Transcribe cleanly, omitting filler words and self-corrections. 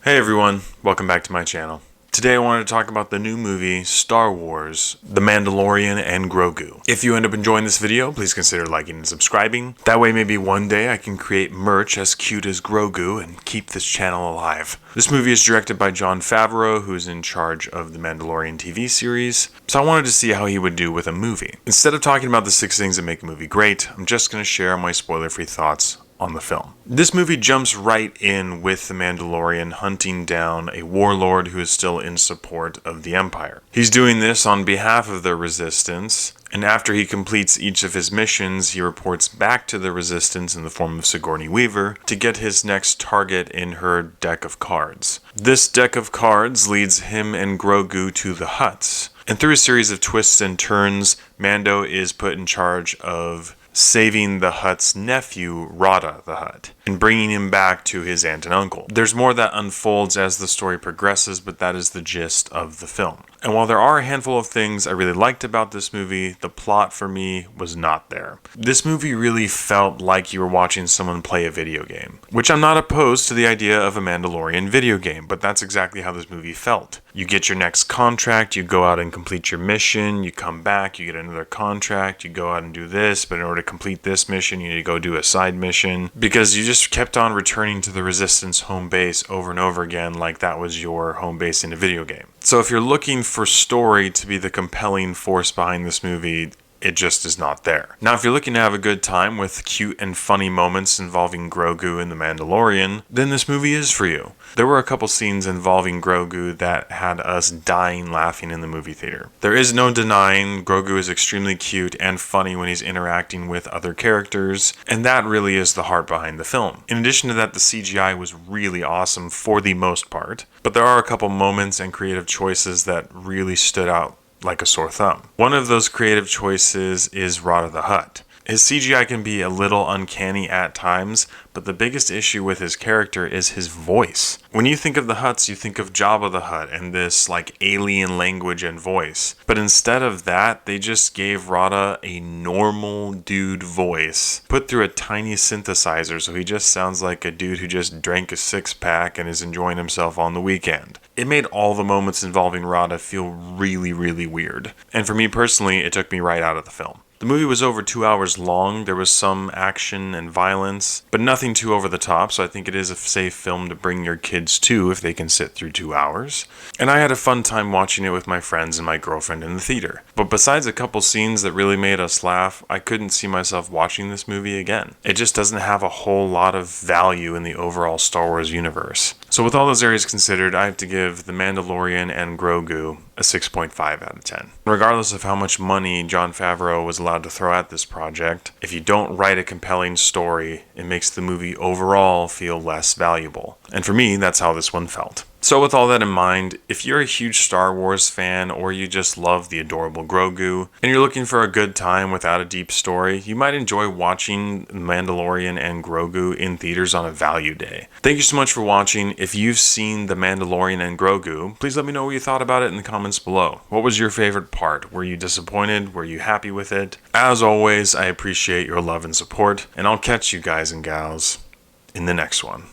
Hey everyone, welcome back to my channel. Today I wanted to talk about the new movie, Star Wars, The Mandalorian and Grogu. If you end up enjoying this video, please consider liking and subscribing. That way maybe one day I can create merch as cute as Grogu and keep this channel alive. This movie is directed by Jon Favreau, who's in charge of the Mandalorian TV series, so I wanted to see how he would do with a movie. Instead of talking about the 6 things that make a movie great, I'm just going to share my spoiler-free thoughts on the film. This movie jumps right in with the Mandalorian hunting down a warlord who is still in support of the Empire. He's doing this on behalf of the Resistance, and after he completes each of his missions, he reports back to the Resistance in the form of Sigourney Weaver to get his next target in her deck of cards. This deck of cards leads him and Grogu to the Hutts, and through a series of twists and turns, Mando is put in charge of saving the Hutt's nephew, Rada the Hutt, and bringing him back to his aunt and uncle. There's more that unfolds as the story progresses, but that is the gist of the film. And while there are a handful of things I really liked about this movie, the plot for me was not there. This movie really felt like you were watching someone play a video game, which I'm not opposed to the idea of a Mandalorian video game, but that's exactly how this movie felt. You get your next contract, you go out and complete your mission, you come back, you get another contract, you go out and do this, but in order to complete this mission, you need to go do a side mission, because you just kept on returning to the Resistance home base over and over again like that was your home base in a video game. So if you're looking for story to be the compelling force behind this movie, it just is not there. Now, if you're looking to have a good time with cute and funny moments involving Grogu and the Mandalorian, then this movie is for you. There were a couple scenes involving Grogu that had us dying laughing in the movie theater. There is no denying Grogu is extremely cute and funny when he's interacting with other characters, and that really is the heart behind the film. In addition to that, the CGI was really awesome for the most part, but there are a couple moments and creative choices that really stood out like a sore thumb. One of those creative choices is Rada the Hutt. His CGI can be a little uncanny at times, but the biggest issue with his character is his voice. When you think of the Hutts, you think of Jabba the Hutt and this like alien language and voice. But instead of that, they just gave Rada a normal dude voice, put through a tiny synthesizer, so he just sounds like a dude who just drank a 6-pack and is enjoying himself on the weekend. It made all the moments involving Rada feel really, really weird. And for me personally, it took me right out of the film. The movie was over 2 hours long. There was some action and violence, but nothing too over the top, so I think it is a safe film to bring your kids to if they can sit through 2 hours. And I had a fun time watching it with my friends and my girlfriend in the theater. But besides a couple scenes that really made us laugh, I couldn't see myself watching this movie again. It just doesn't have a whole lot of value in the overall Star Wars universe. So with all those areas considered, I have to give The Mandalorian and Grogu a 6.5 out of 10. Regardless of how much money Jon Favreau was allowed to throw at this project, if you don't write a compelling story, it makes the movie overall feel less valuable. And for me, that's how this one felt. So with all that in mind, if you're a huge Star Wars fan or you just love the adorable Grogu and you're looking for a good time without a deep story, you might enjoy watching Mandalorian and Grogu in theaters on a value day. Thank you so much for watching. If you've seen The Mandalorian and Grogu, please let me know what you thought about it in the comments below. What was your favorite part? Were you disappointed? Were you happy with it? As always, I appreciate your love and support, and I'll catch you guys and gals in the next one.